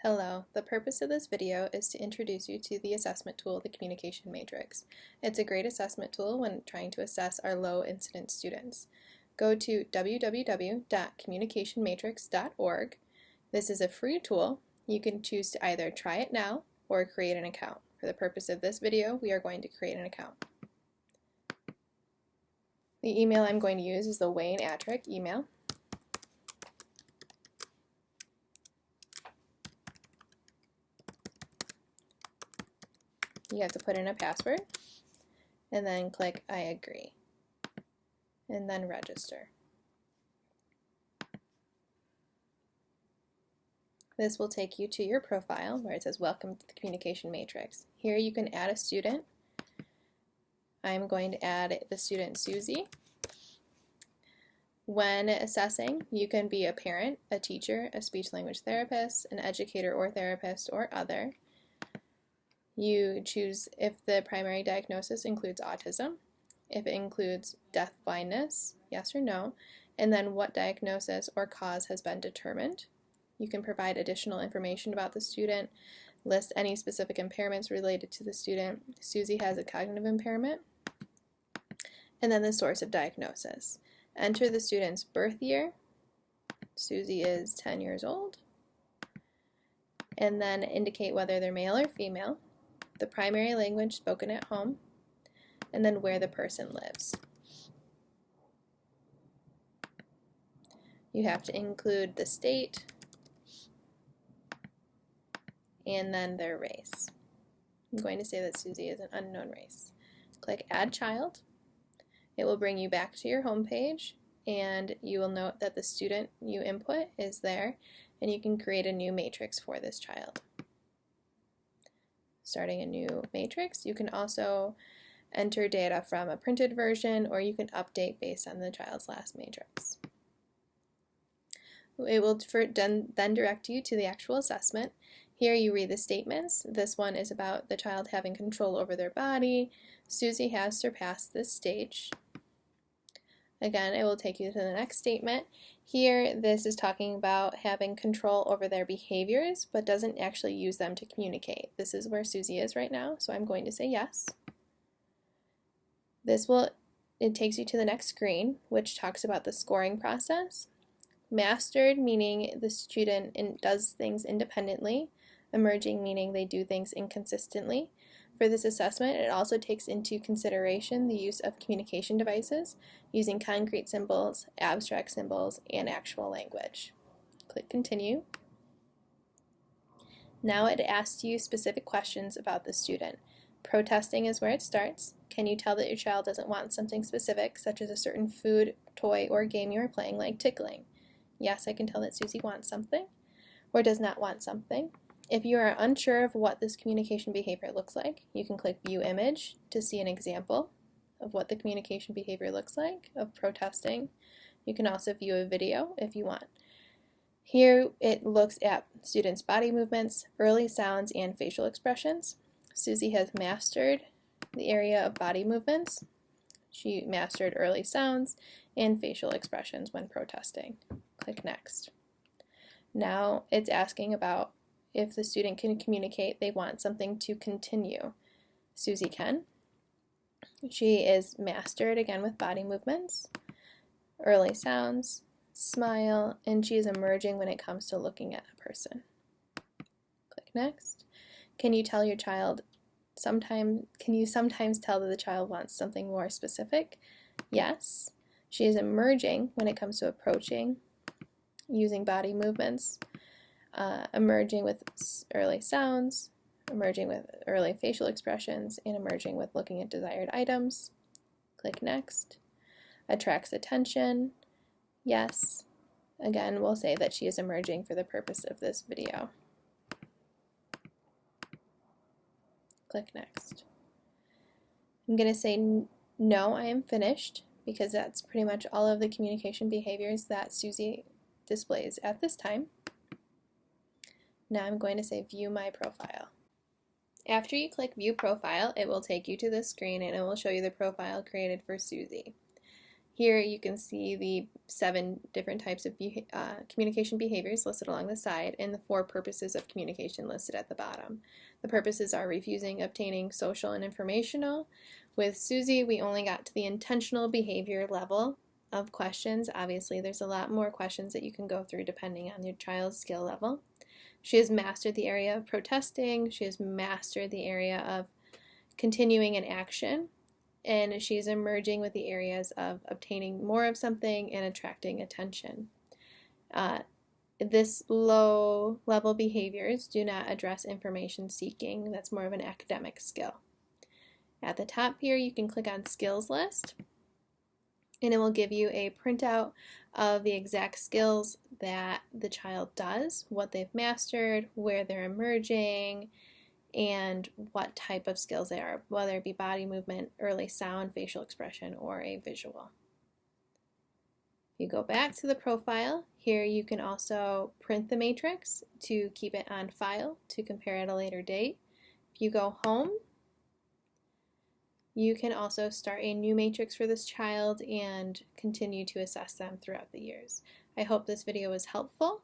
Hello, the purpose of this video is to introduce you to the assessment tool, the Communication Matrix. It's a great assessment tool when trying to assess our low incidence students. Go to www.communicationmatrix.org. This is a free tool. You can choose to either try it now or create an account. For the purpose of this video, we are going to create an account. The email I'm going to use is the Wayne Attrick email. You have to put in a password and then click I agree and then register. This will take you to your profile where it says Welcome to the Communication Matrix. Here you can add a student. I'm going to add the student Susie. When assessing, you can be a parent, a teacher, a speech-language therapist, an educator or therapist, or other. You choose if the primary diagnosis includes autism, if it includes deaf blindness, yes or no, and then what diagnosis or cause has been determined. You can provide additional information about the student, list any specific impairments related to the student. Susie has a cognitive impairment, and then the source of diagnosis. Enter the student's birth year. Susie is 10 years old, and then indicate whether they're male or female, the primary language spoken at home, and then where the person lives. You have to include the state and then their race. I'm going to say that Susie is an unknown race. Click Add Child. It will bring you back to your home page, and you will note that the student you input is there, and you can create a new matrix for this child. Starting a new matrix, you can also enter data from a printed version, or you can update based on the child's last matrix. It will then direct you to the actual assessment. Here you read the statements. This one is about the child having control over their body. Susie has surpassed this stage. Again, it will take you to the next statement. Here, this is talking about having control over their behaviors, but doesn't actually use them to communicate. This is where Susie is right now, so I'm going to say yes. It takes you to the next screen, which talks about the scoring process. Mastered, meaning the student does things independently. Emerging, meaning they do things inconsistently. For this assessment, it also takes into consideration the use of communication devices using concrete symbols, abstract symbols, and actual language. Click Continue. Now it asks you specific questions about the student. Protesting is where it starts. Can you tell that your child doesn't want something specific, such as a certain food, toy, or game you are playing, like tickling? Yes, I can tell that Susie wants something, or does not want something. If you are unsure of what this communication behavior looks like, you can click View Image to see an example of what the communication behavior looks like of protesting. You can also view a video if you want. Here it looks at students' body movements, early sounds, and facial expressions. Susie has mastered the area of body movements. She mastered early sounds and facial expressions when protesting. Click Next. Now it's asking about if the student can communicate they want something to continue. Susie can. She is mastered again with body movements, early sounds, smile, and she is emerging when it comes to looking at a person. Click Next. Can you sometimes tell that the child wants something more specific? Yes. She is emerging when it comes to approaching, using body movements, emerging with early sounds, emerging with early facial expressions, and emerging with looking at desired items. Click Next. Attracts attention. Yes. Again, we'll say that she is emerging for the purpose of this video. Click Next. I'm going to say no, I am finished, because that's pretty much all of the communication behaviors that Susie displays at this time. Now I'm going to say View My Profile. After you click View Profile, it will take you to this screen and it will show you the profile created for Susie. Here you can see the 7 different types of communication behaviors listed along the side and the 4 purposes of communication listed at the bottom. The purposes are refusing, obtaining, social, and informational. With Susie, we only got to the intentional behavior level of questions. Obviously, there's a lot more questions that you can go through depending on your child's skill level. She has mastered the area of protesting. She has mastered the area of continuing an action. And she's emerging with the areas of obtaining more of something and attracting attention. This low-level behaviors do not address information seeking. That's more of an academic skill. At the top here, you can click on Skills List, and it will give you a printout of the exact skills that the child does, what they've mastered, where they're emerging, and what type of skills they are, whether it be body movement, early sound, facial expression, or a visual. If you go back to the profile, here you can also print the matrix to keep it on file to compare at a later date. If you go home, you can also start a new matrix for this child and continue to assess them throughout the years. I hope this video was helpful.